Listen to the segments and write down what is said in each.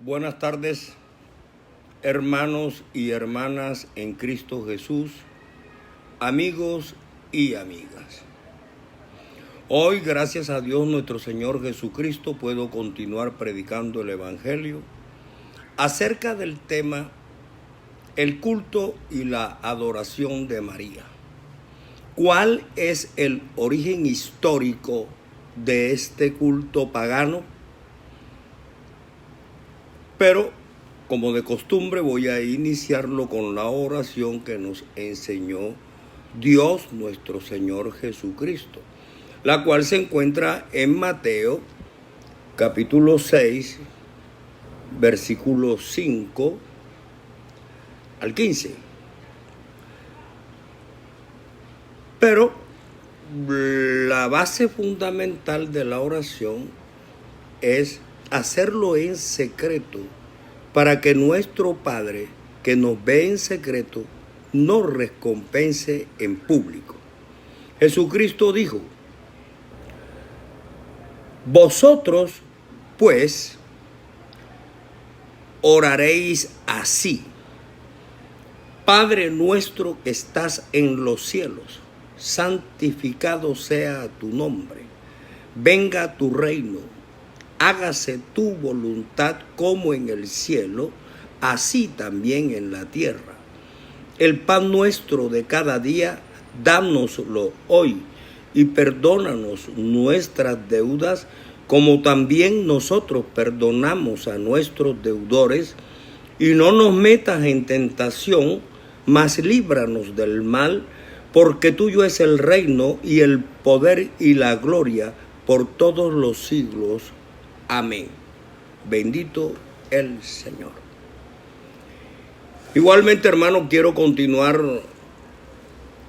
Buenas tardes, hermanos y hermanas en Cristo Jesús, amigos y amigas. Hoy, gracias a Dios nuestro Señor Jesucristo, puedo continuar predicando el Evangelio acerca del tema el culto y la adoración de María. ¿Cuál es el origen histórico de este culto pagano? Pero, como de costumbre, voy a iniciarlo con la oración que nos enseñó Dios nuestro Señor Jesucristo, la cual se encuentra en Mateo, capítulo 6, versículos 5 al 15. Pero la base fundamental de la oración es hacerlo en secreto, para que nuestro Padre, que nos ve en secreto, nos recompense en público. Jesucristo dijo: vosotros, pues, oraréis así: Padre nuestro que estás en los cielos, santificado sea tu nombre, venga tu reino, hágase tu voluntad como en el cielo, así también en la tierra. El pan nuestro de cada día, dánoslo hoy, y perdónanos nuestras deudas, como también nosotros perdonamos a nuestros deudores, y no nos metas en tentación, mas líbranos del mal, porque tuyo es el reino y el poder y la gloria por todos los siglos. Amén. Bendito el Señor. Igualmente, hermano, quiero continuar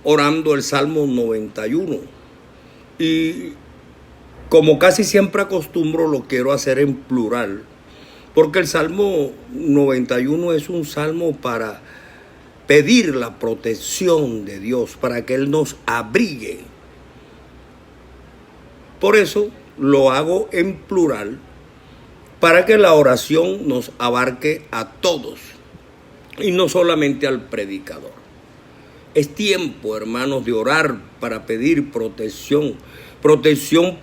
orando el Salmo 91. Y como casi siempre acostumbro, lo quiero hacer en plural, porque el Salmo 91 es un salmo para pedir la protección de Dios, para que Él nos abrigue. Por eso lo hago en plural, para que la oración nos abarque a todos y no solamente al predicador. Es tiempo, hermanos, de orar para pedir protección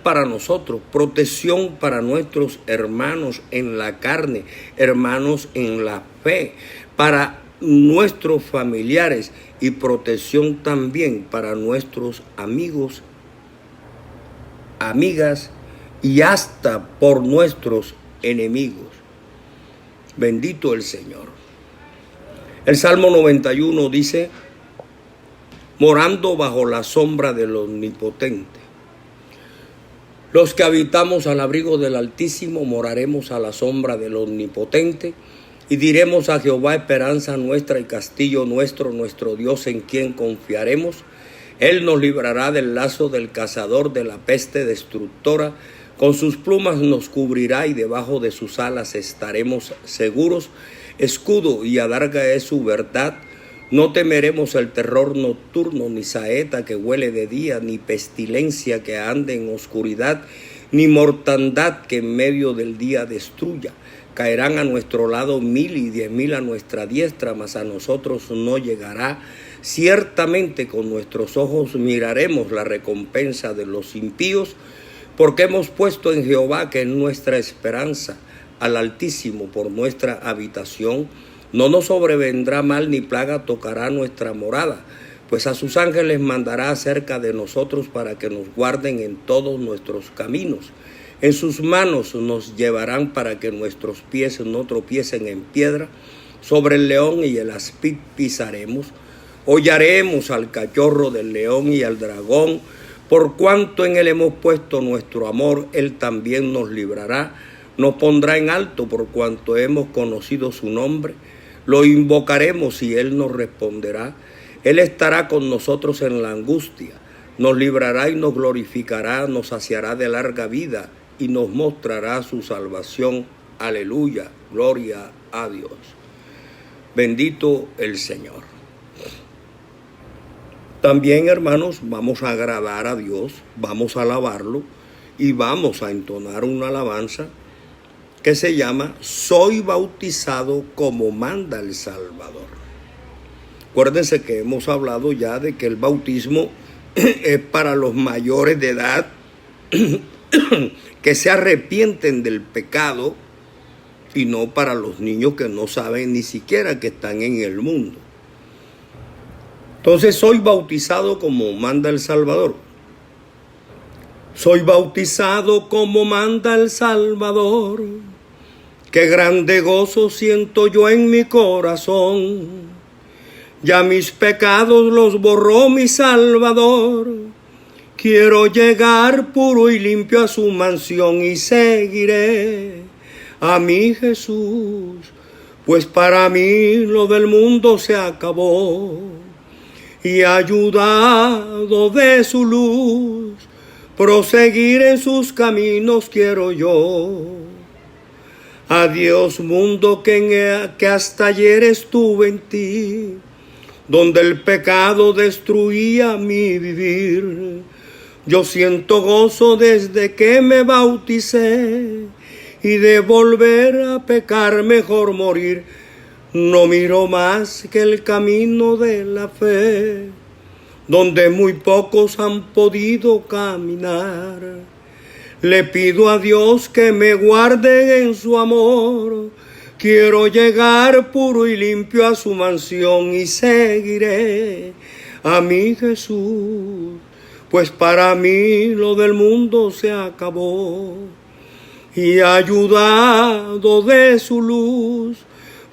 para nosotros, protección para nuestros hermanos en la carne, hermanos en la fe, para nuestros familiares y protección también para nuestros amigos, amigas y hasta por nuestros enemigos. Bendito el Señor. El Salmo 91 dice: morando bajo la sombra del Omnipotente. Los que habitamos al abrigo del Altísimo moraremos a la sombra del Omnipotente, y diremos a Jehová, esperanza nuestra y castillo nuestro, nuestro Dios en quien confiaremos. Él nos librará del lazo del cazador, de la peste destructora. Con sus plumas nos cubrirá y debajo de sus alas estaremos seguros. Escudo y adarga es su verdad. No temeremos el terror nocturno, ni saeta que huele de día, ni pestilencia que ande en oscuridad, ni mortandad que en medio del día destruya. Caerán a nuestro lado 1000 y 10,000 a nuestra diestra, mas a nosotros no llegará. Ciertamente con nuestros ojos miraremos la recompensa de los impíos, porque hemos puesto en Jehová, que es nuestra esperanza, al Altísimo por nuestra habitación. No nos sobrevendrá mal ni plaga tocará nuestra morada, pues a sus ángeles mandará acerca de nosotros para que nos guarden en todos nuestros caminos. En sus manos nos llevarán para que nuestros pies no tropiecen en piedra. Sobre el león y el aspid pisaremos. Hollaremos al cachorro del león y al dragón. Por cuanto en él hemos puesto nuestro amor, él también nos librará. Nos pondrá en alto por cuanto hemos conocido su nombre. Lo invocaremos y él nos responderá. Él estará con nosotros en la angustia. Nos librará y nos glorificará, nos saciará de larga vida y nos mostrará su salvación. Aleluya, gloria a Dios. Bendito el Señor. También, hermanos, vamos a agradar a Dios, vamos a alabarlo y vamos a entonar una alabanza que se llama Soy bautizado como manda el Salvador. Acuérdense que hemos hablado ya de que el bautismo es para los mayores de edad que se arrepienten del pecado y no para los niños que no saben ni siquiera que están en el mundo. Entonces soy bautizado como manda el Salvador. Soy bautizado como manda el Salvador. Qué grande gozo siento yo en mi corazón. Ya mis pecados los borró mi Salvador. Quiero llegar puro y limpio a su mansión y seguiré a mi Jesús, pues para mí lo del mundo se acabó. Y ayudado de su luz, proseguir en sus caminos quiero yo. Adiós mundo que hasta ayer estuve en ti, donde el pecado destruía mi vivir. Yo siento gozo desde que me bauticé, y de volver a pecar mejor morir. No miro más que el camino de la fe, donde muy pocos han podido caminar. Le pido a Dios que me guarde en su amor. Quiero llegar puro y limpio a su mansión y seguiré a mi Jesús, pues para mí lo del mundo se acabó. Y ayudado de su luz,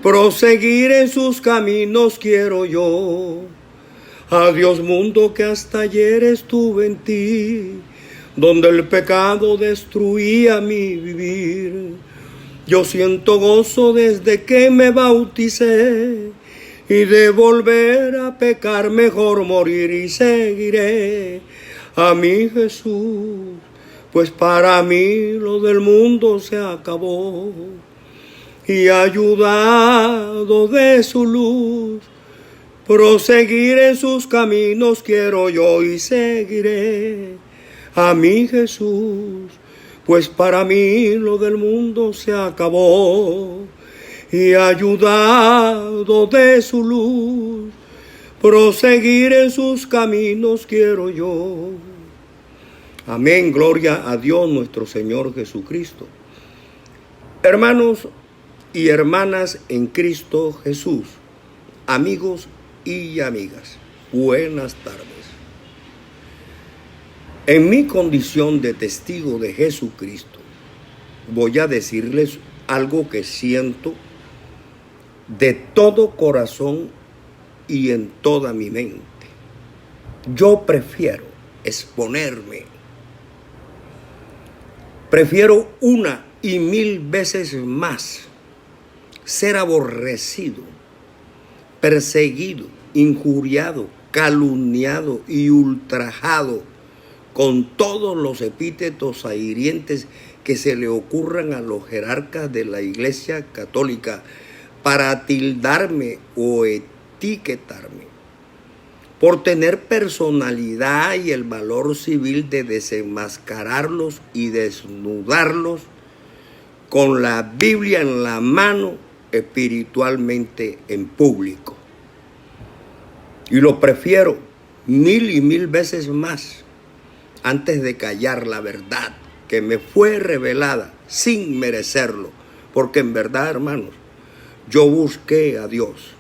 proseguir en sus caminos quiero yo. Adiós mundo que hasta ayer estuve en ti, donde el pecado destruía mi vivir. Yo siento gozo desde que me bauticé, y de volver a pecar mejor morir y seguiré a mi Jesús, pues para mí lo del mundo se acabó. Y ayudado de su luz, proseguir en sus caminos quiero yo y seguiré a mi Jesús, pues para mí lo del mundo se acabó. Y ayudado de su luz, proseguir en sus caminos quiero yo. Amén, gloria a Dios nuestro Señor Jesucristo. Hermanos y hermanas en Cristo Jesús, amigos y amigas, buenas tardes. En mi condición de testigo de Jesucristo, voy a decirles algo que siento de todo corazón y en toda mi mente. Yo prefiero exponerme. Prefiero una y mil veces más ser aborrecido, perseguido, injuriado, calumniado y ultrajado con todos los epítetos hirientes que se le ocurran a los jerarcas de la Iglesia Católica para tildarme o etiquetarme, por tener personalidad y el valor civil de desenmascararlos y desnudarlos con la Biblia en la mano espiritualmente en público. Y lo prefiero mil y mil veces más antes de callar la verdad que me fue revelada sin merecerlo. Porque en verdad, hermanos, yo busqué a Dios,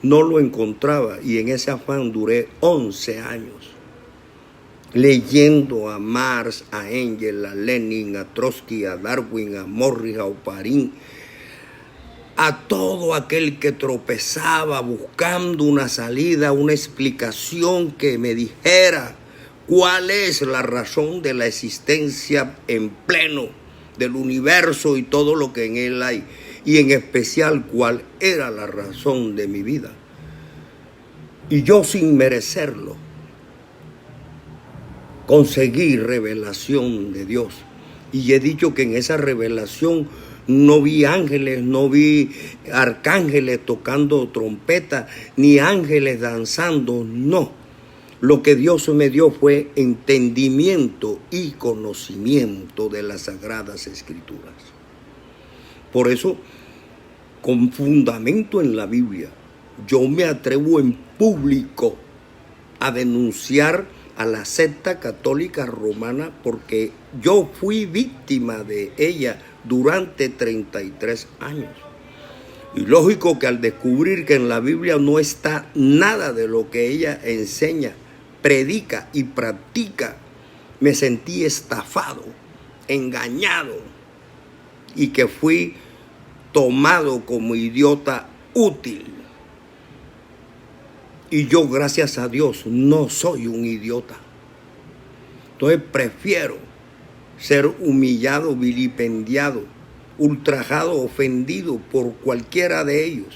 no lo encontraba y en ese afán duré 11 años leyendo a Marx, a Engels, a Lenin, a Trotsky, a Darwin, a Morris, a Oparin, a todo aquel que tropezaba buscando una salida, una explicación que me dijera cuál es la razón de la existencia en pleno del universo y todo lo que en él hay, y en especial cuál era la razón de mi vida. Y yo sin merecerlo conseguí revelación de Dios. Y he dicho que en esa revelación no vi ángeles, no vi arcángeles tocando trompeta, ni ángeles danzando, no. Lo que Dios me dio fue entendimiento y conocimiento de las Sagradas Escrituras. Por eso, con fundamento en la Biblia, yo me atrevo en público a denunciar a la secta católica romana porque yo fui víctima de ella durante 33 años. Y lógico que al descubrir que en la Biblia no está nada de lo que ella enseña, predica y practica, me sentí estafado, engañado y que fui tomado como idiota útil. Y yo, gracias a Dios, no soy un idiota. Entonces prefiero ser humillado, vilipendiado, ultrajado, ofendido por cualquiera de ellos,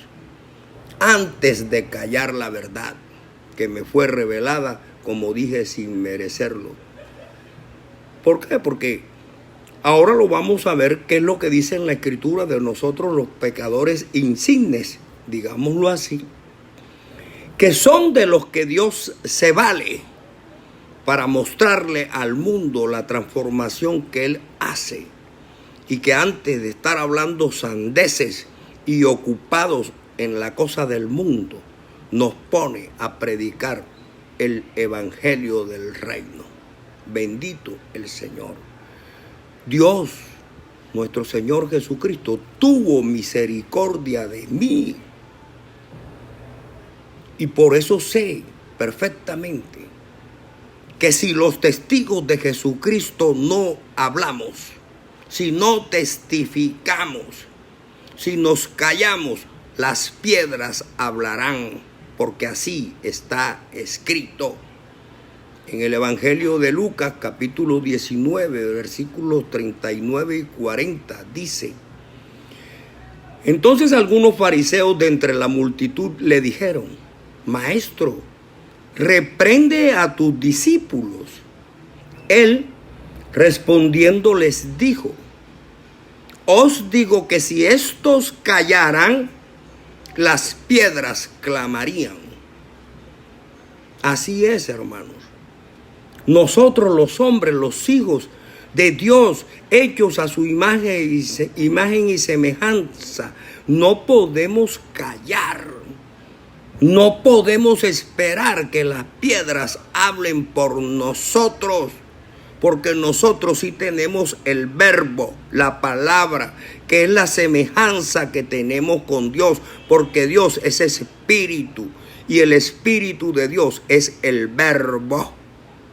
antes de callar la verdad que me fue revelada, como dije, sin merecerlo. ¿Por qué? Porque ahora lo vamos a ver qué es lo que dice en la Escritura de nosotros los pecadores insignes, digámoslo así, que son de los que Dios se vale para mostrarle al mundo la transformación que Él hace, y que antes de estar hablando sandeces y ocupados en la cosa del mundo, nos pone a predicar el evangelio del reino. Bendito el Señor. Dios, nuestro Señor Jesucristo, tuvo misericordia de mí. Y por eso sé perfectamente que si los testigos de Jesucristo no hablamos, si no testificamos, si nos callamos, las piedras hablarán, porque así está escrito. En el Evangelio de Lucas, capítulo 19, versículos 39 y 40, dice: entonces algunos fariseos de entre la multitud le dijeron: Maestro, reprende a tus discípulos. Él, respondiendo, les dijo: os digo que si estos callaran, las piedras clamarían. Así es, hermanos. Nosotros los hombres, los hijos de Dios, hechos a su imagen y semejanza, no podemos callar. No podemos esperar que las piedras hablen por nosotros, porque nosotros sí tenemos el verbo, la palabra, que es la semejanza que tenemos con Dios, porque Dios es espíritu y el espíritu de Dios es el verbo.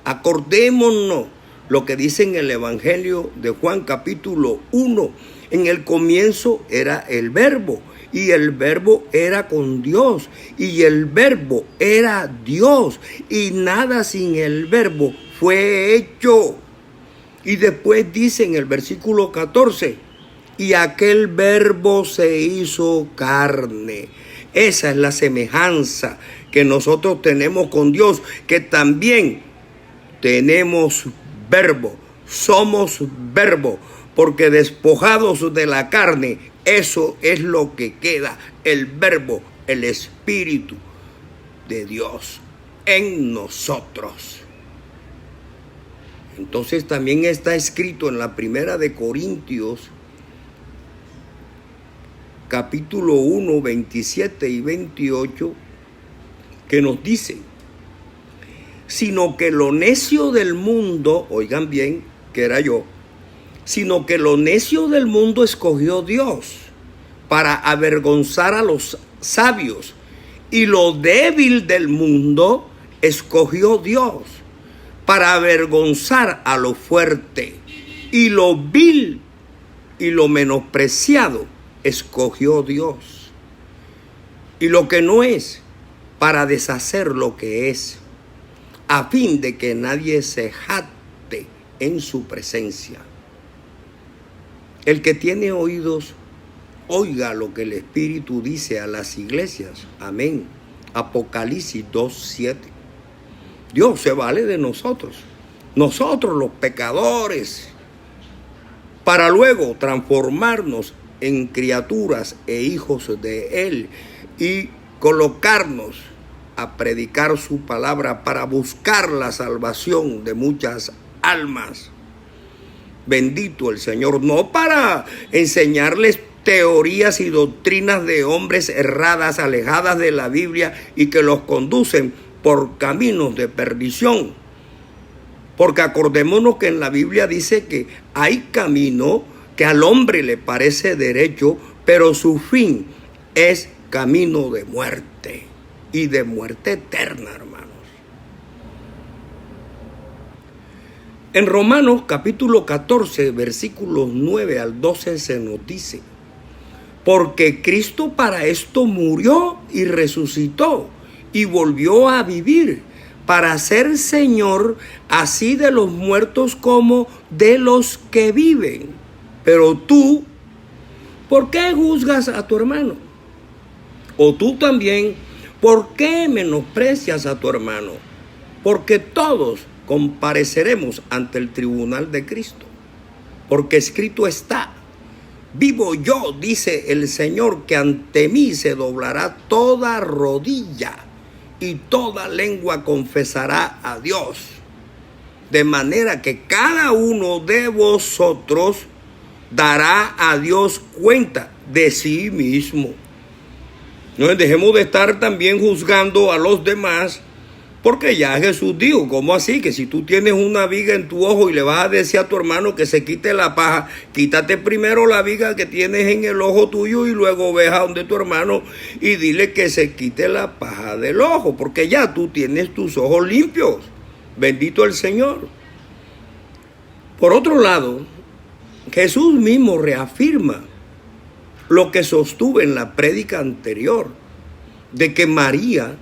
Acordémonos lo que dice en el Evangelio de Juan capítulo 1. En el comienzo era el verbo, y el verbo era con Dios, y el verbo era Dios, y nada sin el verbo fue hecho. Y después dice en el versículo 14, y aquel verbo se hizo carne. Esa es la semejanza que nosotros tenemos con Dios, que también tenemos verbo, somos verbo, porque despojados de la carne, eso es lo que queda, el verbo, el espíritu de Dios en nosotros. Entonces también está escrito en la primera de Corintios, capítulo 1, 27 y 28, que nos dice: sino que lo necio del mundo, oigan bien, que era yo, sino que lo necio del mundo escogió Dios para avergonzar a los sabios, y lo débil del mundo escogió Dios para avergonzar a lo fuerte, y lo vil y lo menospreciado escogió Dios, y lo que no es, para deshacer lo que es, a fin de que nadie se jacte en su presencia. El que tiene oídos, oiga lo que el Espíritu dice a las iglesias. Amén. Apocalipsis 2:7. Dios se vale de nosotros los pecadores, para luego transformarnos en criaturas e hijos de Él y colocarnos a predicar su palabra para buscar la salvación de muchas almas. Bendito el Señor, no para enseñarles teorías y doctrinas de hombres erradas, alejadas de la Biblia y que los conducen por caminos de perdición. Porque acordémonos que en la Biblia dice que hay camino que al hombre le parece derecho, pero su fin es camino de muerte y de muerte eterna, hermanos. En Romanos capítulo 14, versículos 9 al 12 se nos dice: porque Cristo para esto murió y resucitó y volvió a vivir, para ser Señor así de los muertos como de los que viven. Pero tú, ¿por qué juzgas a tu hermano? O tú también, ¿por qué menosprecias a tu hermano? Porque todos compareceremos ante el tribunal de Cristo. Porque escrito está: vivo yo, dice el Señor, que ante mí se doblará toda rodilla y toda lengua confesará a Dios. De manera que cada uno de vosotros dará a Dios cuenta de sí mismo. No dejemos de estar también juzgando a los demás, porque ya Jesús dijo: ¿cómo así? Que si tú tienes una viga en tu ojo y le vas a decir a tu hermano que se quite la paja, quítate primero la viga que tienes en el ojo tuyo y luego ve a donde tu hermano y dile que se quite la paja del ojo, porque ya tú tienes tus ojos limpios. Bendito el Señor. Por otro lado, Jesús mismo reafirma lo que sostuve en la prédica anterior, de que María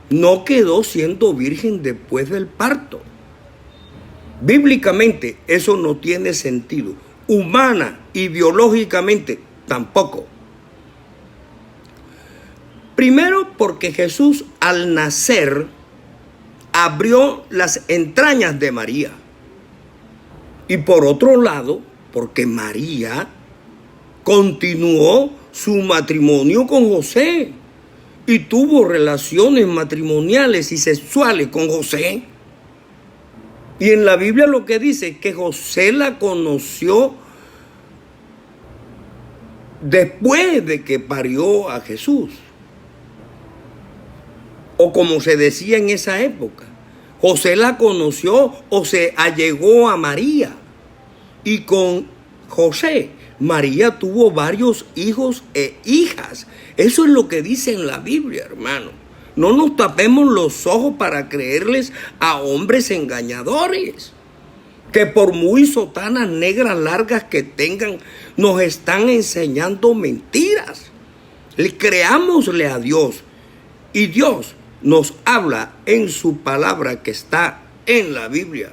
no quedó siendo virgen después del parto. Bíblicamente eso no tiene sentido. Humana y biológicamente tampoco. Primero, porque Jesús al nacer abrió las entrañas de María. Y por otro lado, porque María continuó su matrimonio con José y tuvo relaciones matrimoniales y sexuales con José. Y en la Biblia lo que dice es que José la conoció después de que parió a Jesús. O como se decía en esa época, José la conoció o se allegó a María. Y con José, María tuvo varios hijos e hijas. Eso es lo que dice en la Biblia, hermano. No nos tapemos los ojos para creerles a hombres engañadores, que por muy sotanas negras largas que tengan, nos están enseñando mentiras. Creámosle a Dios, y Dios nos habla en su palabra que está en la Biblia.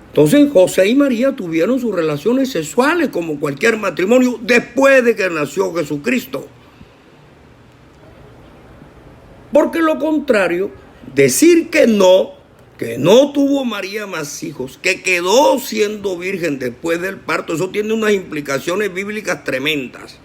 Entonces José y María tuvieron sus relaciones sexuales como cualquier matrimonio después de que nació Jesucristo. Porque lo contrario, decir que no tuvo María más hijos, que quedó siendo virgen después del parto, eso tiene unas implicaciones bíblicas tremendas.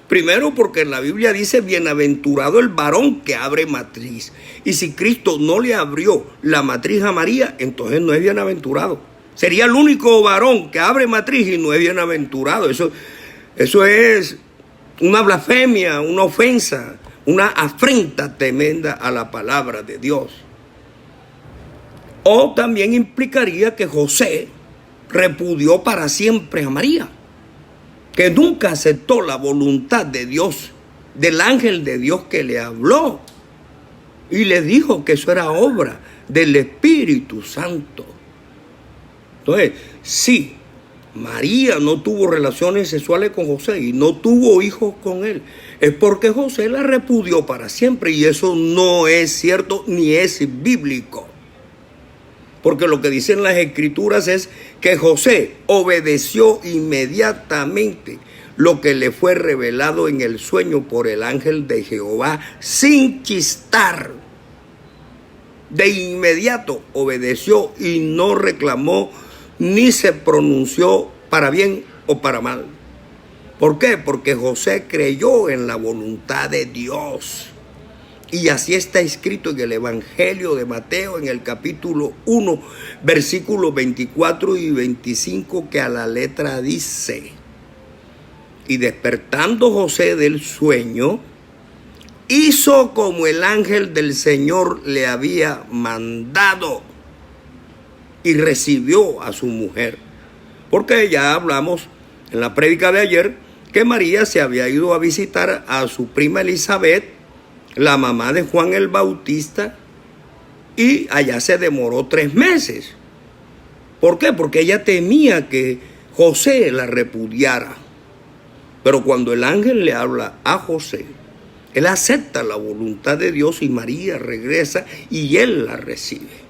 Primero, porque en la Biblia dice: bienaventurado el varón que abre matriz. Y si Cristo no le abrió la matriz a María, entonces no es bienaventurado. Sería el único varón que abre matriz y no es bienaventurado. Eso es una blasfemia, una ofensa, una afrenta tremenda a la palabra de Dios. O también implicaría que José repudió para siempre a María, que nunca aceptó la voluntad de Dios, del ángel de Dios que le habló y le dijo que eso era obra del Espíritu Santo. Entonces, sí, María no tuvo relaciones sexuales con José y no tuvo hijos con él, es porque José la repudió para siempre, y eso no es cierto ni es bíblico. Porque lo que dicen las Escrituras es que José obedeció inmediatamente lo que le fue revelado en el sueño por el ángel de Jehová sin chistar. De inmediato obedeció y no reclamó ni se pronunció para bien o para mal. ¿Por qué? Porque José creyó en la voluntad de Dios. Y así está escrito en el Evangelio de Mateo, en el capítulo 1, versículos 24 y 25, que a la letra dice: Y despertando José del sueño, hizo como el ángel del Señor le había mandado y recibió a su mujer. Porque ya hablamos en la prédica de ayer que María se había ido a visitar a su prima Elizabeth, la mamá de Juan el Bautista, y allá se demoró 3 meses. ¿Por qué? Porque ella temía que José la repudiara. Pero cuando el ángel le habla a José, él acepta la voluntad de Dios y María regresa y él la recibe.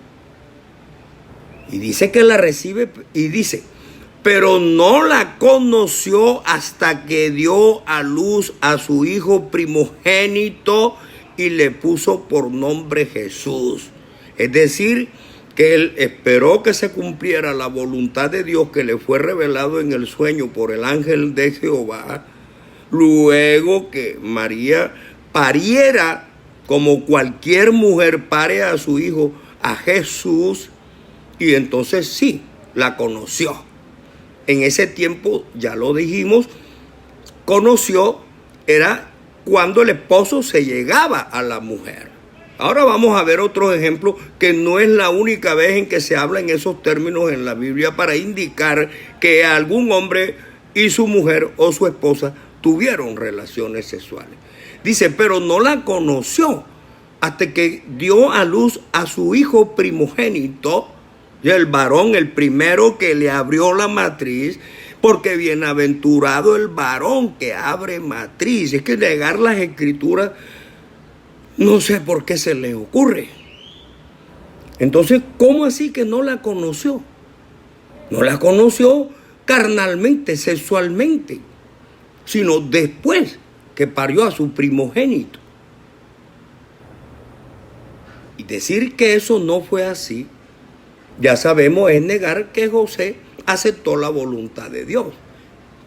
Y dice que la recibe y dice, pero no la conoció hasta que dio a luz a su hijo primogénito y le puso por nombre Jesús. Es decir, que él esperó que se cumpliera la voluntad de Dios que le fue revelado en el sueño por el ángel de Jehová, luego que María pariera como cualquier mujer pare a su hijo, a Jesús, y entonces sí, la conoció. En ese tiempo, ya lo dijimos, conoció, era cuando el esposo se llegaba a la mujer. Ahora vamos a ver otro ejemplo que no es la única vez en que se habla en esos términos en la Biblia para indicar que algún hombre y su mujer o su esposa tuvieron relaciones sexuales. Dice, pero no la conoció hasta que dio a luz a su hijo primogénito, y el varón, el primero que le abrió la matriz, porque bienaventurado el varón que abre matriz. Es que negar las escrituras, no sé por qué se le ocurre. Entonces, ¿cómo así que no la conoció? No la conoció carnalmente, sexualmente, sino después que parió a su primogénito. Y decir que eso no fue así, ya sabemos, es negar que José aceptó la voluntad de Dios,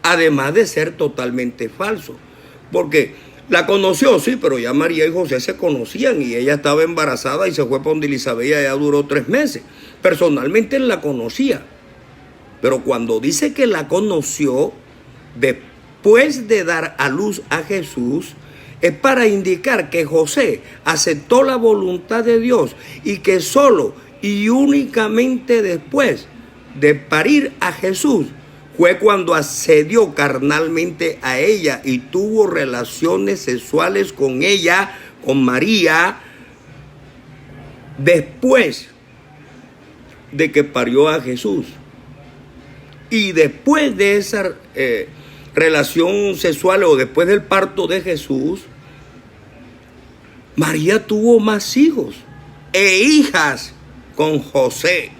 además de ser totalmente falso, porque la conoció, sí, pero ya María y José se conocían y ella estaba embarazada y se fue para donde Elizabeth y allá duró 3 meses. Personalmente él la conocía, pero cuando dice que la conoció después de dar a luz a Jesús, es para indicar que José aceptó la voluntad de Dios y que solo y únicamente después de parir a Jesús fue cuando accedió carnalmente a ella y tuvo relaciones sexuales con ella, con María, después de que parió a Jesús. Y después de esa relación sexual o después del parto de Jesús, María tuvo más hijos e hijas con José.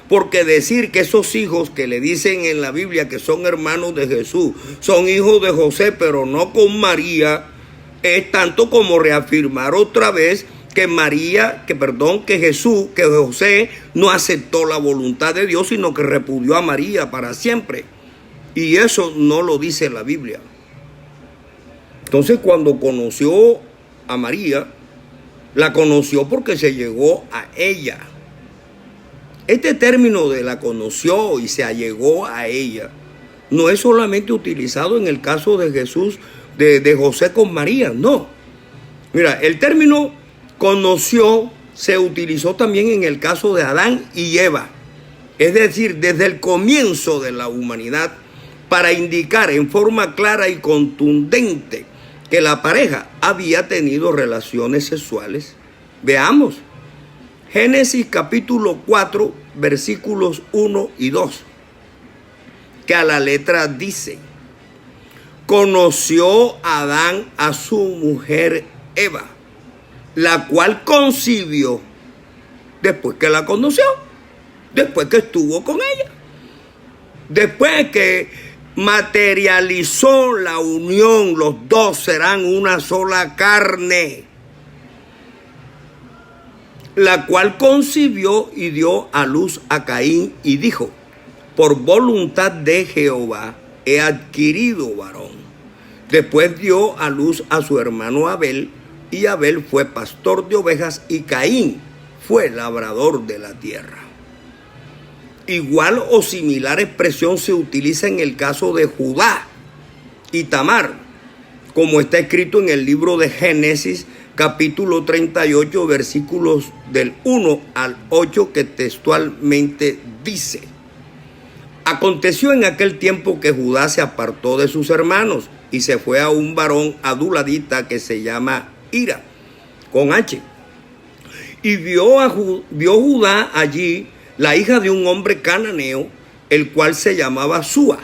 Porque decir que esos hijos que le dicen en la Biblia que son hermanos de Jesús, son hijos de José, pero no con María, es tanto como reafirmar otra vez que que José no aceptó la voluntad de Dios, sino que repudió a María para siempre. Y eso no lo dice la Biblia. Entonces, cuando conoció a María, la conoció porque se llegó a ella. Este término de la conoció y se allegó a ella no es solamente utilizado en el caso de Jesús, de José con María, no. Mira, el término conoció se utilizó también en el caso de Adán y Eva, es decir, desde el comienzo de la humanidad, para indicar en forma clara y contundente que la pareja había tenido relaciones sexuales. Veamos. Génesis capítulo 4, versículos 1 y 2, que a la letra dice, conoció Adán a su mujer Eva, la cual concibió después que la conoció, después que estuvo con ella, después que materializó la unión, los dos serán una sola carne, la cual concibió y dio a luz a Caín y dijo, por voluntad de Jehová he adquirido varón. Después dio a luz a su hermano Abel, y Abel fue pastor de ovejas y Caín fue labrador de la tierra. Igual o similar expresión se utiliza en el caso de Judá, y Tamar, como está escrito en el libro de Génesis, capítulo 38, versículos del 1 al 8, que textualmente dice: aconteció en aquel tiempo que Judá se apartó de sus hermanos y se fue a un varón aduladita que se llama Hira, con H. Y vio Judá allí la hija de un hombre cananeo, el cual se llamaba Súa,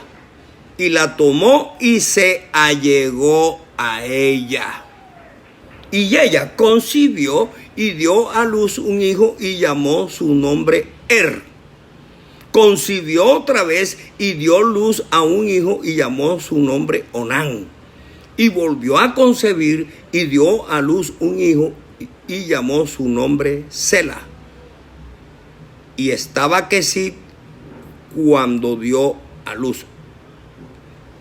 y la tomó y se allegó a ella. Y ella concibió y dio a luz un hijo y llamó su nombre Concibió otra vez y dio luz a un hijo y llamó su nombre Onán. Y volvió a concebir y dio a luz un hijo y llamó su nombre Sela. Y estaba Quesit cuando dio a luz.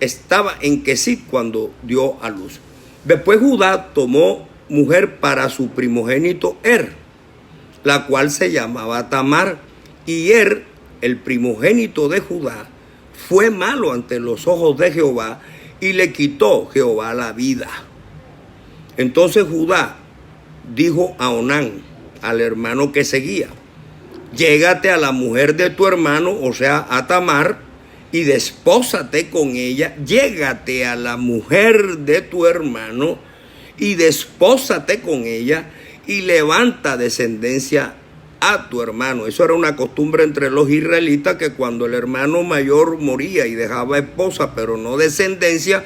Estaba en Quesit cuando dio a luz. Después Judá tomó mujer para su primogénito la cual se llamaba Tamar. Y el primogénito de Judá, fue malo ante los ojos de Jehová, y le quitó Jehová la vida. Entonces Judá dijo a Onán, al hermano que seguía: llégate a la mujer de tu hermano, o sea, a Tamar, y despósate con ella. Llégate a la mujer de tu hermano y despósate con ella, y levanta descendencia a tu hermano. Eso era una costumbre entre los israelitas, que cuando el hermano mayor moría y dejaba esposa pero no descendencia,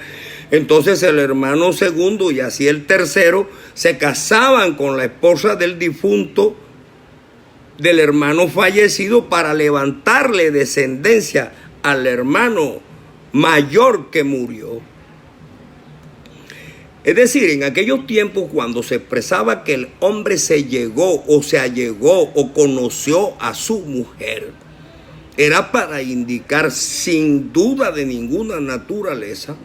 entonces el hermano segundo y así el tercero se casaban con la esposa del difunto, del hermano fallecido, para levantarle descendencia al hermano mayor que murió. Es decir, en aquellos tiempos, cuando se expresaba que el hombre se llegó o se allegó o conoció a su mujer, era para indicar sin duda de ninguna naturaleza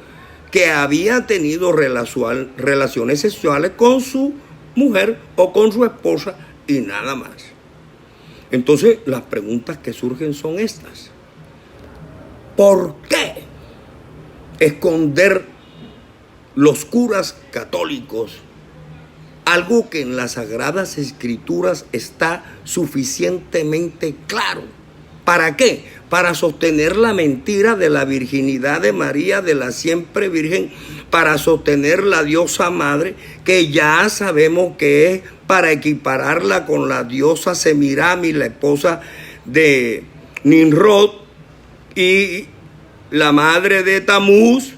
que había tenido relaciones sexuales con su mujer o con su esposa y nada más. Entonces, las preguntas que surgen son estas: ¿por qué esconder los curas católicos algo que en las Sagradas Escrituras está suficientemente claro? ¿Para qué? Para sostener la mentira de la virginidad de María, de la siempre virgen, para sostener la diosa madre, que ya sabemos que es para equipararla con la diosa Semiramis, la esposa de Nimrod, y la madre de Tamuz,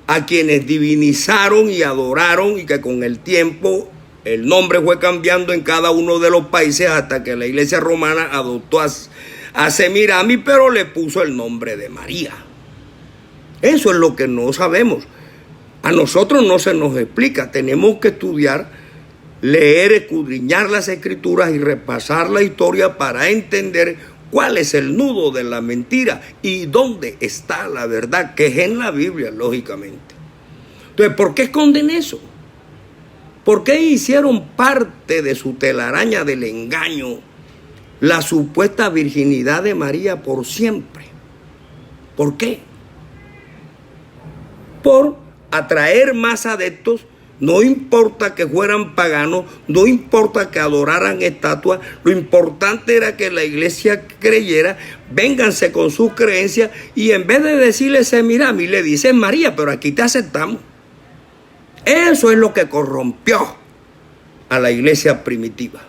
a quienes divinizaron y adoraron, y que con el tiempo el nombre fue cambiando en cada uno de los países hasta que la iglesia romana adoptó a Semiramis, pero le puso el nombre de María. Eso es lo que no sabemos. A nosotros no se nos explica. Tenemos que estudiar, leer, escudriñar las escrituras y repasar la historia para entender cuál es el nudo de la mentira y dónde está la verdad, que es en la Biblia, lógicamente. Entonces, ¿por qué esconden eso? ¿Por qué hicieron parte de su telaraña del engaño la supuesta virginidad de María por siempre? ¿Por qué? Por atraer más adeptos. No importa que fueran paganos, no importa que adoraran estatuas, lo importante era que la iglesia creyera. Vénganse con sus creencias, y en vez de decirle Semiramis, le dicen María, pero aquí te aceptamos. Eso es lo que corrompió a la iglesia primitiva.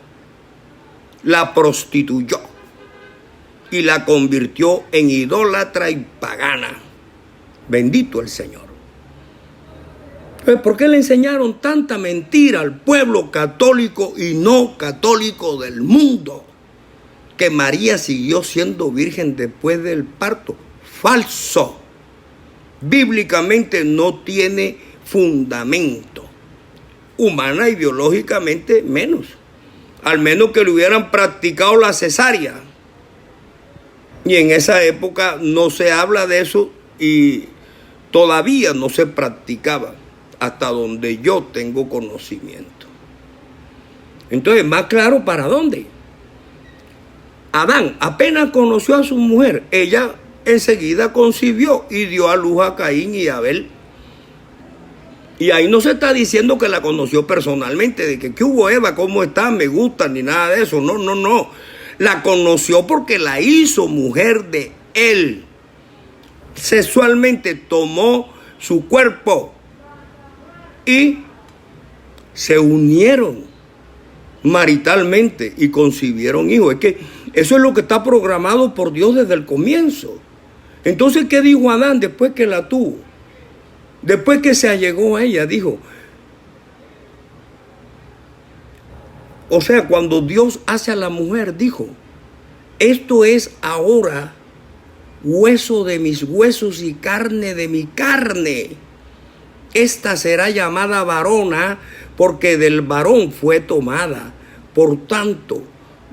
La prostituyó y la convirtió en idólatra y pagana. Bendito el Señor. ¿Por qué le enseñaron tanta mentira al pueblo católico y no católico del mundo? Que María siguió siendo virgen después del parto. Falso. Bíblicamente no tiene fundamento. Humana y biológicamente menos. Al menos que le hubieran practicado la cesárea. Y en esa época no se habla de eso y todavía no se practicaba, hasta donde yo tengo conocimiento. Entonces, más claro, ¿para dónde? Adán apenas conoció a su mujer, ella enseguida concibió y dio a luz a Caín y Abel. Y ahí no se está diciendo que la conoció personalmente, de que ¿qué hubo, Eva? ¿Cómo está? ¿Me gusta? Ni nada de eso. No, no, no. La conoció porque la hizo mujer de él. Sexualmente tomó su cuerpo y se unieron maritalmente y concibieron hijos. Es que eso es lo que está programado por Dios desde el comienzo. Entonces, ¿qué dijo Adán después que la tuvo? Después que se allegó a ella, dijo, o sea, cuando Dios hace a la mujer, dijo, esto es ahora hueso de mis huesos y carne de mi carne. Esta será llamada varona porque del varón fue tomada. Por tanto,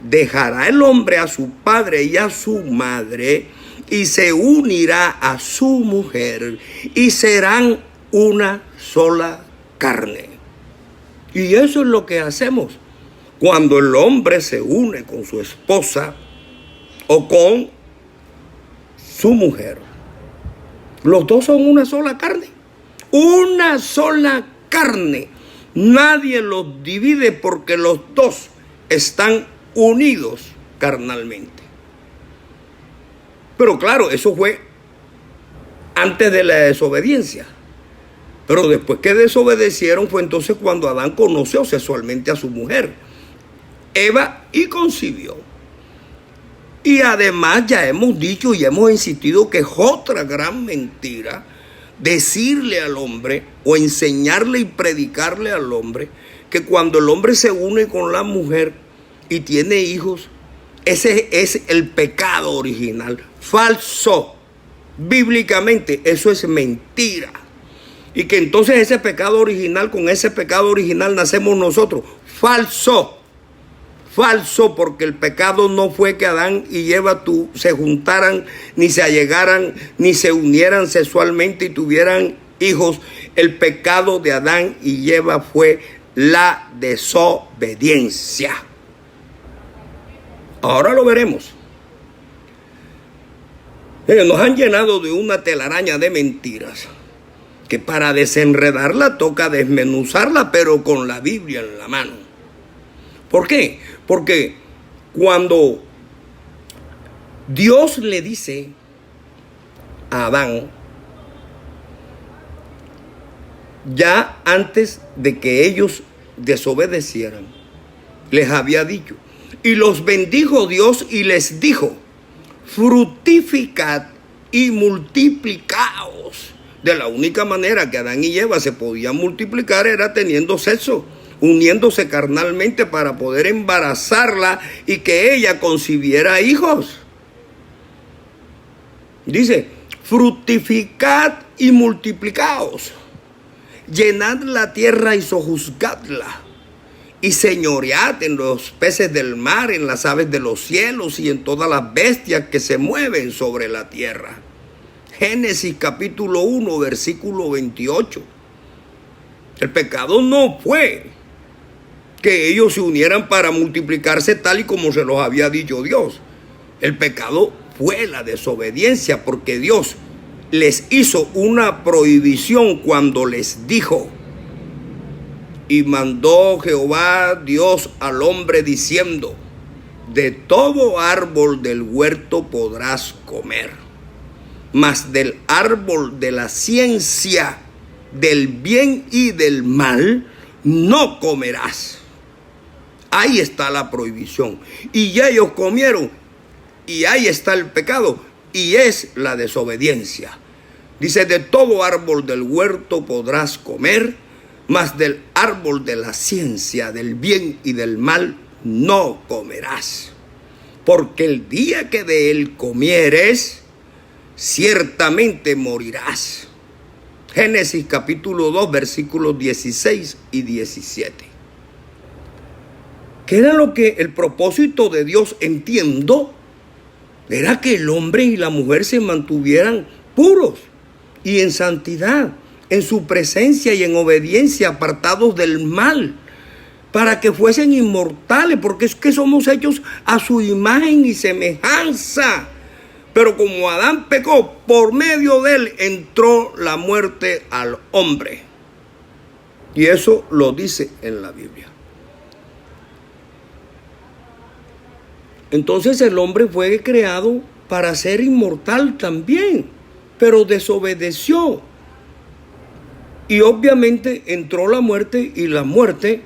dejará el hombre a su padre y a su madre y se unirá a su mujer y serán una sola carne. Y eso es lo que hacemos cuando el hombre se une con su esposa o con su mujer. Los dos son una sola carne. Una sola carne. Nadie los divide porque los dos están unidos carnalmente. Pero claro, eso fue antes de la desobediencia. Pero después que desobedecieron fue entonces cuando Adán conoció sexualmente a su mujer, Eva, y concibió. Y además ya hemos dicho y hemos insistido que es otra gran mentira decirle al hombre o enseñarle y predicarle al hombre que cuando el hombre se une con la mujer y tiene hijos, ese es el pecado original. Falso. Bíblicamente eso es mentira. Y que entonces ese pecado original, con ese pecado original nacemos nosotros. Falso. Falso, porque el pecado no fue que Adán y Eva se juntaran, ni se allegaran, ni se unieran sexualmente y tuvieran hijos. El pecado de Adán y Eva fue la desobediencia. Ahora lo veremos. Nos han llenado de una telaraña de mentiras que para desenredarla toca desmenuzarla, pero con la Biblia en la mano. ¿Por qué? Porque cuando Dios le dice a Adán, ya antes de que ellos desobedecieran, les había dicho, y los bendijo Dios y les dijo, fructificad y multiplicaos. De la única manera que Adán y Eva se podían multiplicar era teniendo sexo, uniéndose carnalmente para poder embarazarla y que ella concibiera hijos. Dice, fructificad y multiplicaos, llenad la tierra y sojuzgadla, y señoread en los peces del mar, en las aves de los cielos y en todas las bestias que se mueven sobre la tierra. Génesis capítulo 1, versículo 28. El pecado no fue que ellos se unieran para multiplicarse tal y como se los había dicho Dios. El pecado fue la desobediencia, porque Dios les hizo una prohibición cuando les dijo, y mandó Jehová Dios al hombre diciendo, de todo árbol del huerto podrás comer, mas del árbol de la ciencia del bien y del mal no comerás. Ahí está la prohibición. Y ya ellos comieron. Y ahí está el pecado. Y es la desobediencia. Dice, de todo árbol del huerto podrás comer, mas del árbol de la ciencia del bien y del mal no comerás. Porque el día que de él comieres, ciertamente morirás. Génesis capítulo 2, versículos 16 y 17. ¿Qué era lo que el propósito de Dios, entiendo? Era que el hombre y la mujer se mantuvieran puros y en santidad, en su presencia y en obediencia, apartados del mal, para que fuesen inmortales, porque es que somos hechos a su imagen y semejanza. Pero como Adán pecó, por medio de él entró la muerte al hombre. Y eso lo dice en la Biblia. Entonces el hombre fue creado para ser inmortal también, pero desobedeció. Y obviamente entró la muerte, y la muerte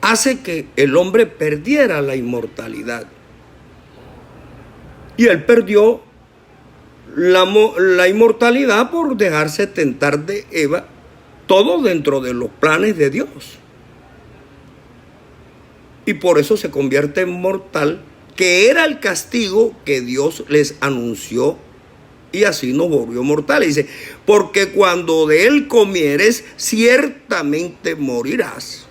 hace que el hombre perdiera la inmortalidad. Y él perdió la inmortalidad por dejarse tentar de Eva, todo dentro de los planes de Dios. Y por eso se convierte en mortal, que era el castigo que Dios les anunció, y así nos volvió mortales. Dice, porque cuando de él comieres, ciertamente morirás.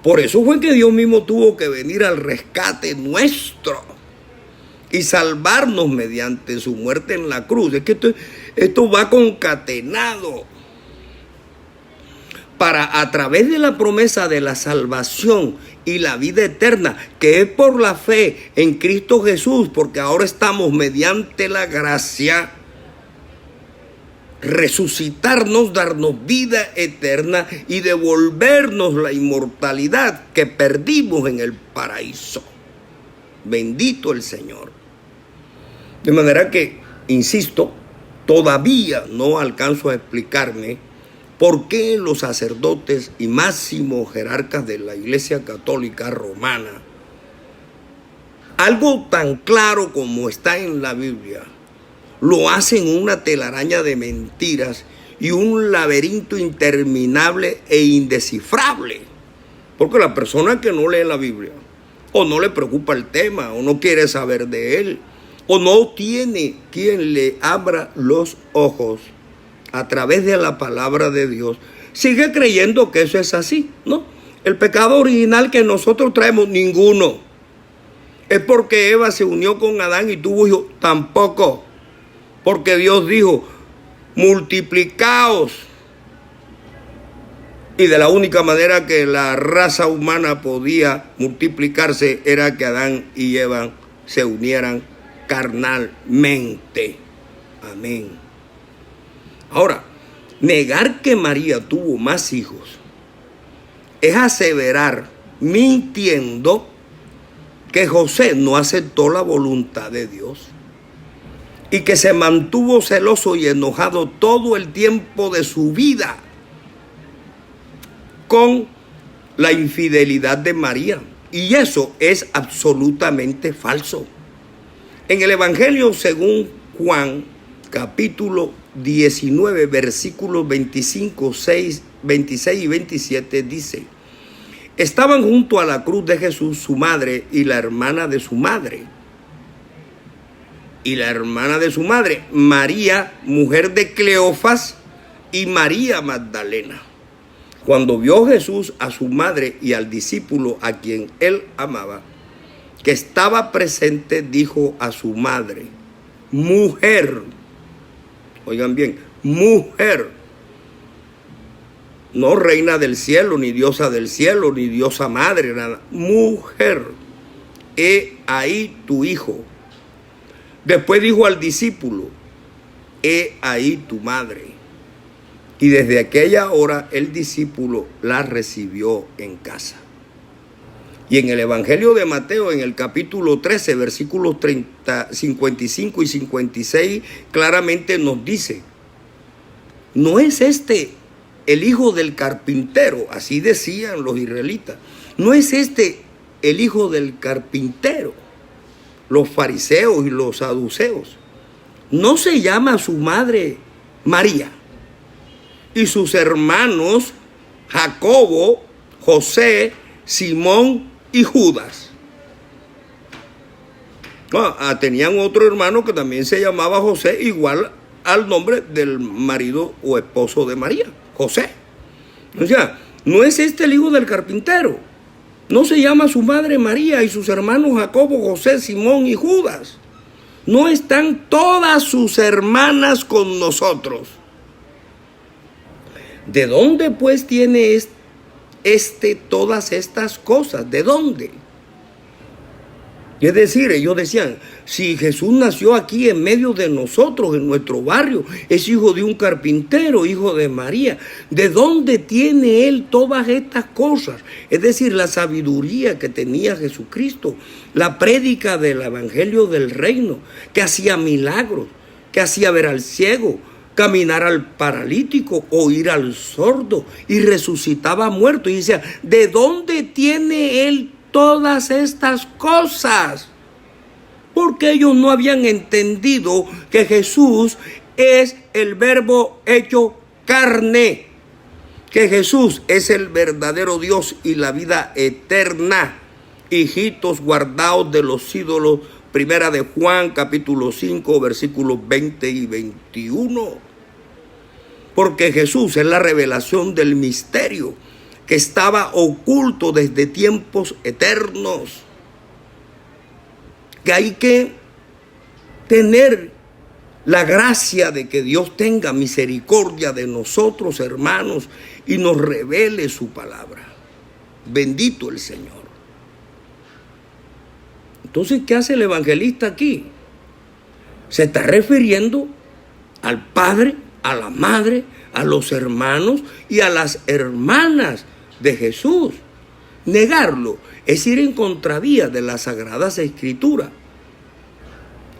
Por eso fue que Dios mismo tuvo que venir al rescate nuestro y salvarnos mediante su muerte en la cruz. Es que esto va concatenado. Para, a través de la promesa de la salvación y la vida eterna, que es por la fe en Cristo Jesús, porque ahora estamos mediante la gracia, resucitarnos, darnos vida eterna y devolvernos la inmortalidad que perdimos en el paraíso. Bendito el Señor. De manera que, insisto, todavía no alcanzo a explicarme por qué los sacerdotes y máximos jerarcas de la Iglesia Católica Romana, algo tan claro como está en la Biblia, lo hacen una telaraña de mentiras y un laberinto interminable e indescifrable. Porque la persona que no lee la Biblia, o no le preocupa el tema, o no quiere saber de él, o no tiene quien le abra los ojos a través de la palabra de Dios, sigue creyendo que eso es así, ¿no? El pecado original que nosotros traemos, ninguno. Es porque Eva se unió con Adán y tuvo hijos, tampoco. Porque Dios dijo, multiplicaos. Y de la única manera que la raza humana podía multiplicarse era que Adán y Eva se unieran carnalmente. Amén. Ahora, negar que María tuvo más hijos es aseverar, mintiendo, que José no aceptó la voluntad de Dios y que se mantuvo celoso y enojado todo el tiempo de su vida con la infidelidad de María. Y eso es absolutamente falso. En el Evangelio según Juan, capítulo 19, versículos 25, 6, 26 y 27 dice: estaban junto a la cruz de Jesús su madre y la hermana de su madre. Y la hermana de su madre, María, mujer de Cleofas, y María Magdalena. Cuando vio Jesús a su madre y al discípulo a quien él amaba, que estaba presente, dijo a su madre: mujer. Oigan bien, mujer, no reina del cielo, ni diosa del cielo, ni diosa madre, nada. Mujer, he ahí tu hijo. Después dijo al discípulo: he ahí tu madre. Y desde aquella hora el discípulo la recibió en casa. Y en el Evangelio de Mateo, en el capítulo 13, versículos 55 y 56, claramente nos dice: ¿no es este el hijo del carpintero? Así decían los israelitas. ¿No es este el hijo del carpintero? Los fariseos y los saduceos. ¿No se llama su madre María y sus hermanos Jacobo, José, Simón y Judas? Tenían otro hermano que también se llamaba José, igual al nombre del marido o esposo de María, José. O sea, ¿no es este el hijo del carpintero? ¿No se llama su madre María y sus hermanos Jacobo, José, Simón y Judas? ¿No están todas sus hermanas con nosotros? ¿De dónde pues tiene todas estas cosas? ¿De dónde? Es decir, ellos decían, si Jesús nació aquí en medio de nosotros, en nuestro barrio, es hijo de un carpintero, hijo de María, ¿de dónde tiene él todas estas cosas? Es decir, la sabiduría que tenía Jesucristo, la prédica del evangelio del reino, que hacía milagros, que hacía ver al ciego, caminar al paralítico, oír al sordo y resucitaba muerto. Y decía, ¿de dónde tiene él todas estas cosas? Porque ellos no habían entendido que Jesús es el Verbo hecho carne, que Jesús es el verdadero Dios y la vida eterna. Hijitos, guardaos de los ídolos. Primera de Juan, capítulo 5, versículos 20 y 21. Porque Jesús es la revelación del misterio que estaba oculto desde tiempos eternos. Que hay que tener la gracia de que Dios tenga misericordia de nosotros, hermanos, y nos revele su palabra. Bendito el Señor. Entonces, ¿qué hace el evangelista aquí? Se está refiriendo al Padre, a la Madre, a los hermanos y a las hermanas de Jesús. Negarlo es ir en contravía de las Sagradas Escrituras.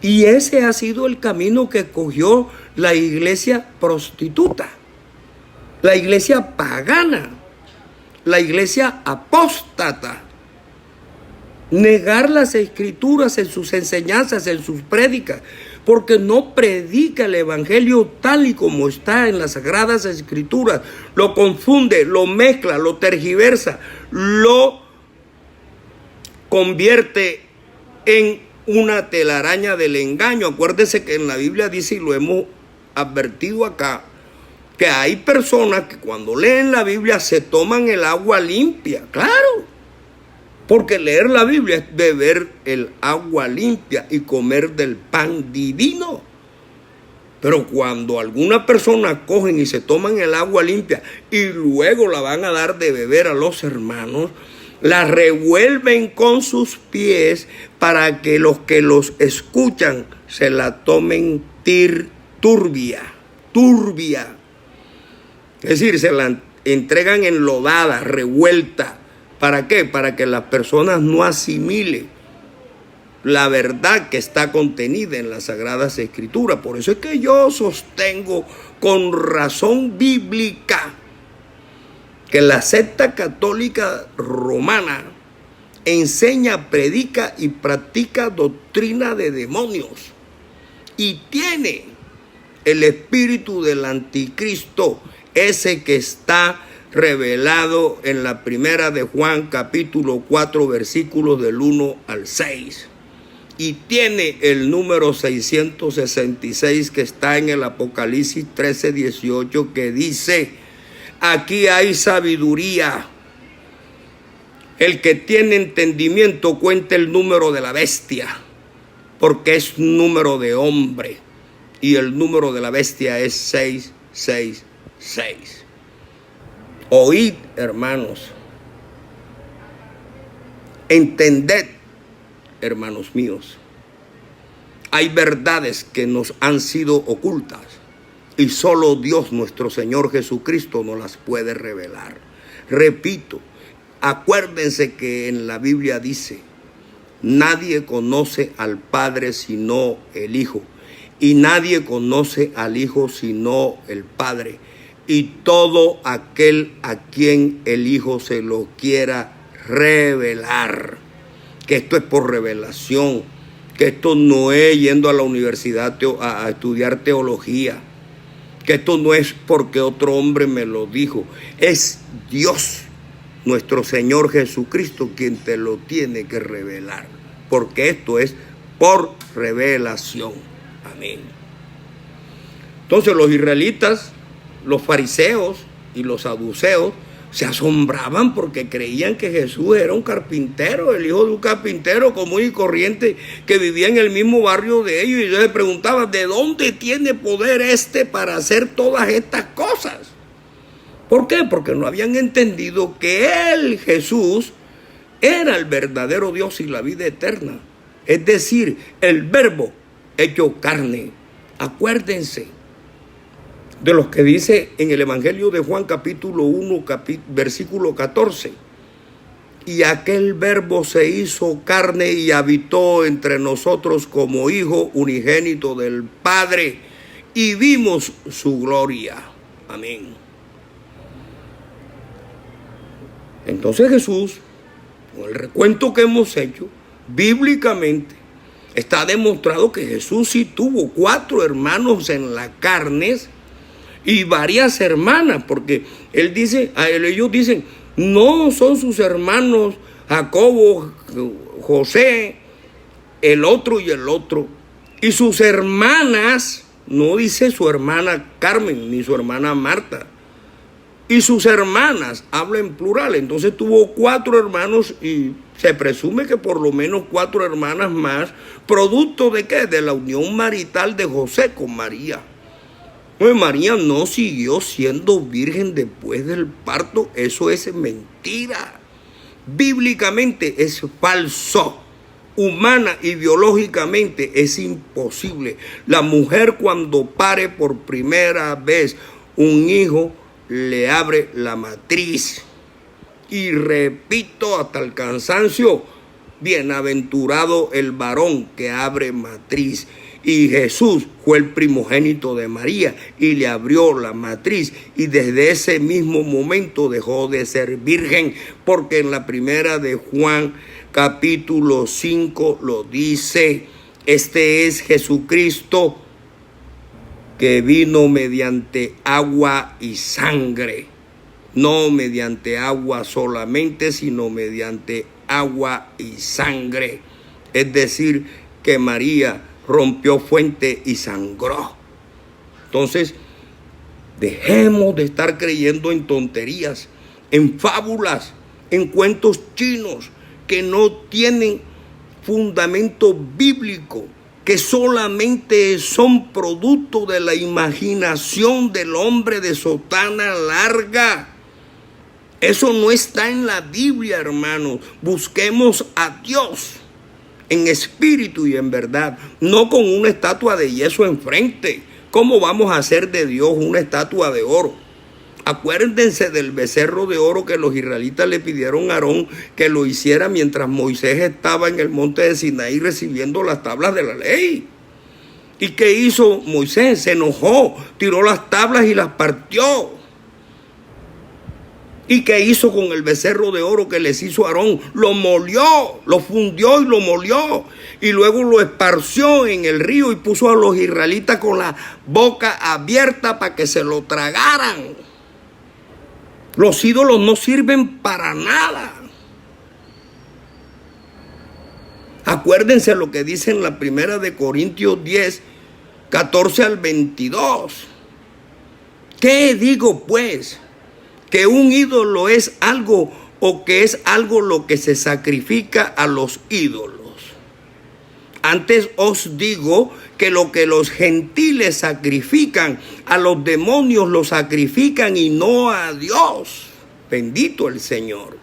Y ese ha sido el camino que cogió la iglesia prostituta, la iglesia pagana, la iglesia apóstata. Negar las Escrituras en sus enseñanzas, en sus prédicas, porque no predica el evangelio tal y como está en las Sagradas Escrituras. Lo confunde, lo mezcla, lo tergiversa, lo convierte en una telaraña del engaño. Acuérdese que en la Biblia dice, y lo hemos advertido acá, que hay personas que cuando leen la Biblia se toman el agua limpia. Claro. Porque leer la Biblia es beber el agua limpia y comer del pan divino. Pero cuando algunas personas cogen y se toman el agua limpia y luego la van a dar de beber a los hermanos, la revuelven con sus pies para que los escuchan se la tomen turbia. Es decir, se la entregan enlodada, revuelta. ¿Para qué? Para que las personas no asimilen la verdad que está contenida en las Sagradas Escrituras. Por eso es que yo sostengo con razón bíblica que la secta católica romana enseña, predica y practica doctrina de demonios y tiene el espíritu del anticristo, ese que está revelado en la primera de Juan, capítulo 4, versículos del 1 al 6. Y tiene el número 666 que está en el Apocalipsis 13, 18, que dice, aquí hay sabiduría. El que tiene entendimiento cuenta el número de la bestia, porque es número de hombre. Y el número de la bestia es 666. Oíd, hermanos, entended, hermanos míos, hay verdades que nos han sido ocultas y solo Dios nuestro Señor Jesucristo nos las puede revelar. Repito, acuérdense que en la Biblia dice, nadie conoce al Padre sino el Hijo, y nadie conoce al Hijo sino el Padre, y todo aquel a quien el Hijo se lo quiera revelar. Que esto es por revelación, que esto no es yendo a la universidad a estudiar teología, que esto no es porque otro hombre me lo dijo, es Dios, nuestro Señor Jesucristo, quien te lo tiene que revelar, porque esto es por revelación. Amén. Entonces los israelitas, los fariseos y los saduceos se asombraban porque creían que Jesús era un carpintero, el hijo de un carpintero común y corriente que vivía en el mismo barrio de ellos. Y ellos se preguntaban, ¿de dónde tiene poder para hacer todas estas cosas? ¿Por qué? Porque no habían entendido que él, Jesús, era el verdadero Dios y la vida eterna. es decir, el verbo hecho carne. Acuérdense de lo que dice en el Evangelio de Juan capítulo 1, versículo 14. Y aquel verbo se hizo carne y habitó entre nosotros como hijo unigénito del Padre, y vimos su gloria. Amén. Entonces Jesús, con el recuento que hemos hecho, bíblicamente, está demostrado que Jesús sí tuvo 4 hermanos en la carne y varias hermanas, porque ellos dicen, no son sus hermanos Jacobo, José, el otro y el otro. Y sus hermanas, no dice su hermana Carmen ni su hermana Marta. Y sus hermanas, habla en plural. Entonces tuvo 4 hermanos y se presume que por lo menos 4 hermanas más, producto de ¿qué? De la unión marital de José con María. Pues María no siguió siendo virgen después del parto. Eso es mentira. Bíblicamente es falso. Humana y biológicamente es imposible. La mujer cuando pare por primera vez un hijo, le abre la matriz. Y repito hasta el cansancio, bienaventurado el varón que abre matriz. Y Jesús fue el primogénito de María y le abrió la matriz. Y desde ese mismo momento dejó de ser virgen, porque en la primera de Juan capítulo 5 lo dice. Este es Jesucristo que vino mediante agua y sangre. No mediante agua solamente, sino mediante agua y sangre. Es decir, que María rompió fuente y sangró. Entonces, dejemos de estar creyendo en tonterías, en fábulas, en cuentos chinos que no tienen fundamento bíblico, que solamente son producto de la imaginación del hombre de sotana larga. Eso no está en la Biblia, hermanos. Busquemos a Dios en espíritu y en verdad, no con una estatua de yeso enfrente. ¿Cómo vamos a hacer de Dios una estatua de oro? Acuérdense del becerro de oro que los israelitas le pidieron a Aarón que lo hiciera mientras Moisés estaba en el monte de Sinaí recibiendo las tablas de la ley. ¿Y qué hizo Moisés? Se enojó, tiró las tablas y las partió. ¿Y qué hizo con el becerro de oro que les hizo Aarón? Lo molió, lo fundió y lo molió. Y luego lo esparció en el río y puso a los israelitas con la boca abierta para que se lo tragaran. Los ídolos no sirven para nada. Acuérdense lo que dice en la primera de Corintios 10, 14 al 22. ¿Qué digo pues? ¿Que un ídolo es algo o que es algo lo que se sacrifica a los ídolos? Antes os digo que lo que los gentiles sacrifican, a los demonios lo sacrifican y no a Dios. Bendito el Señor.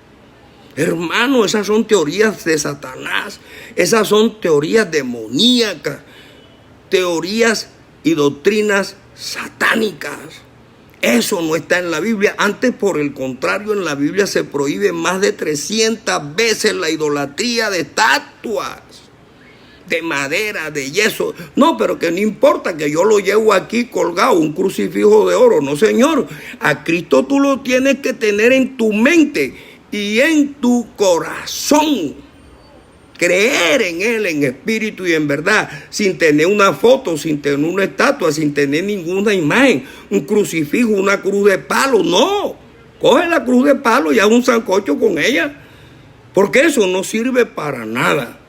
Hermano, esas son teorías de Satanás. Esas son teorías demoníacas. Teorías y doctrinas satánicas. Eso no está en la Biblia. Antes, por el contrario, en la Biblia se prohíbe más de 300 veces la idolatría de estatuas, de madera, de yeso. No, pero que no importa que yo lo llevo aquí colgado, un crucifijo de oro. No, señor. A Cristo tú lo tienes que tener en tu mente y en tu corazón. Creer en Él en espíritu y en verdad, sin tener una foto, sin tener una estatua, sin tener ninguna imagen, un crucifijo, una cruz de palo. No, coge la cruz de palo y haz un sancocho con ella, porque eso no sirve para nada.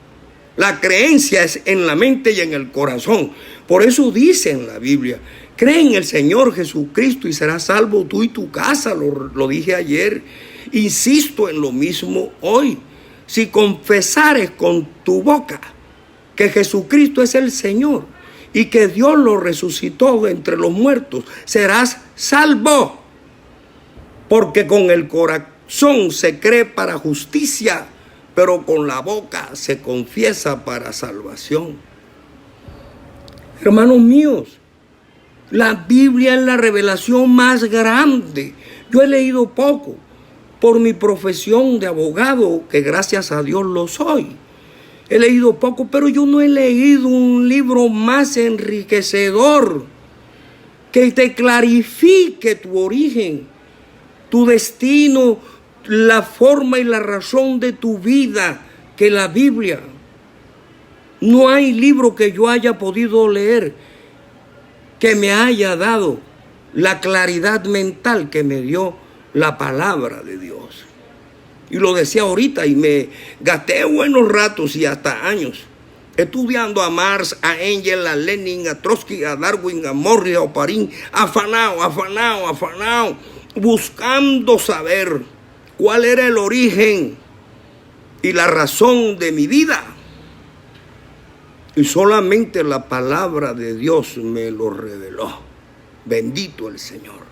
La creencia es en la mente y en el corazón. Por eso dice en la Biblia, cree en el Señor Jesucristo y serás salvo tú y tu casa. Lo dije ayer, insisto en lo mismo hoy. Si confesares con tu boca que Jesucristo es el Señor y que Dios lo resucitó de entre los muertos, serás salvo. Porque con el corazón se cree para justicia, pero con la boca se confiesa para salvación. Hermanos míos, la Biblia es la revelación más grande. Yo he leído poco por mi profesión de abogado, que gracias a Dios lo soy. He leído poco, pero yo no he leído un libro más enriquecedor que te clarifique tu origen, tu destino, la forma y la razón de tu vida que la Biblia. No hay libro que yo haya podido leer que me haya dado la claridad mental que me dio la palabra de Dios. Y lo decía ahorita, y me gasté buenos ratos y hasta años estudiando a Marx, a Engels, a Lenin, a Trotsky, a Darwin, a Morris, a Oparín, afanado, buscando saber cuál era el origen y la razón de mi vida. Y solamente la palabra de Dios me lo reveló. Bendito el Señor.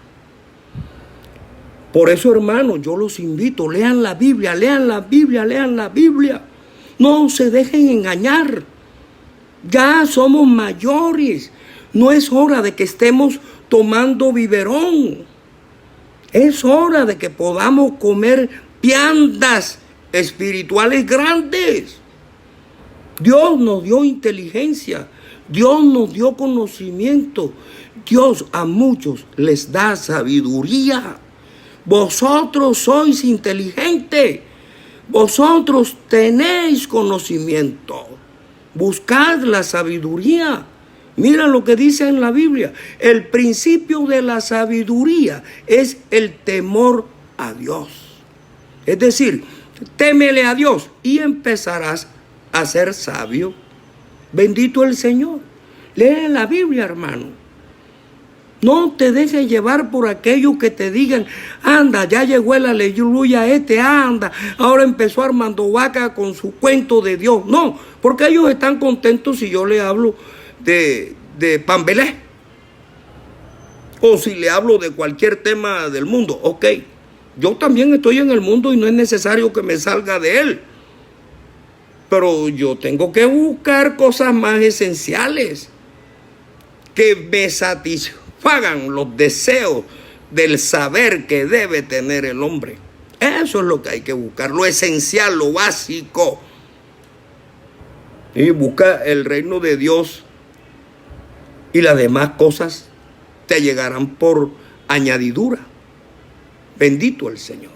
Por eso, hermanos, yo los invito, lean la Biblia, lean la Biblia, lean la Biblia. No se dejen engañar. Ya somos mayores. No es hora de que estemos tomando biberón. Es hora de que podamos comer viandas espirituales grandes. Dios nos dio inteligencia. Dios nos dio conocimiento. Dios a muchos les da sabiduría. Vosotros sois inteligentes. Vosotros tenéis conocimiento. Buscad la sabiduría. Mira lo que dice en la Biblia. El principio de la sabiduría es el temor a Dios. Es decir, témele a Dios y empezarás a ser sabio. Bendito el Señor. Lee la Biblia, hermano. No te dejes llevar por aquellos que te digan, anda, ya llegó el aleluya anda, ahora empezó Armando Vaca con su cuento de Dios. No, porque ellos están contentos si yo le hablo de Pambelé, o si le hablo de cualquier tema del mundo. Ok, yo también estoy en el mundo y no es necesario que me salga de él, pero yo tengo que buscar cosas más esenciales que me satisfagan los deseos del saber que debe tener el hombre. Eso es lo que hay que buscar, lo esencial, lo básico. Y busca el reino de Dios y las demás cosas te llegarán por añadidura. Bendito el Señor.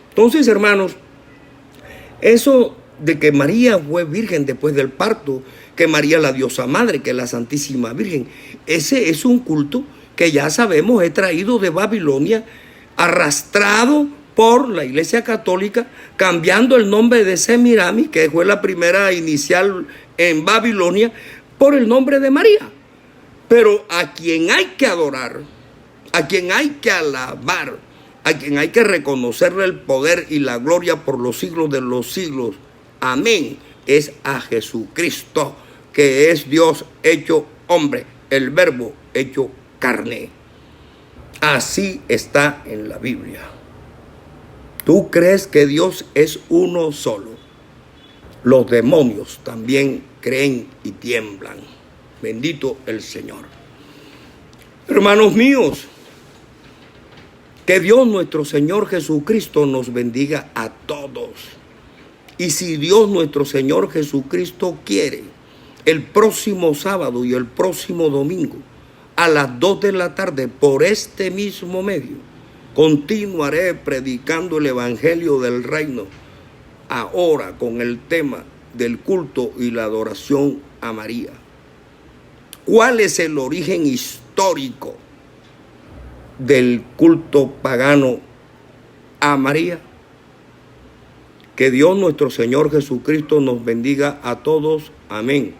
Entonces, hermanos, eso de que María fue virgen después del parto, que María la diosa madre, que es la Santísima Virgen, ese es un culto que ya sabemos es traído de Babilonia, arrastrado por la Iglesia Católica, cambiando el nombre de Semiramis, que fue la primera inicial en Babilonia, por el nombre de María. Pero a quien hay que adorar, a quien hay que alabar, a quien hay que reconocerle el poder y la gloria por los siglos de los siglos, amén, es a Jesucristo, que es Dios hecho hombre, el verbo hecho carne. Así está en la Biblia. ¿Tú crees que Dios es uno solo? Los demonios también creen y tiemblan. Bendito el Señor. Hermanos míos, que Dios nuestro Señor Jesucristo nos bendiga a todos. Y si Dios nuestro Señor Jesucristo quiere, el próximo sábado y el próximo domingo, a las 2 de la tarde, por este mismo medio, continuaré predicando el Evangelio del Reino, ahora con el tema del culto y la adoración a María. ¿Cuál es el origen histórico del culto pagano a María? Que Dios nuestro Señor Jesucristo nos bendiga a todos. Amén.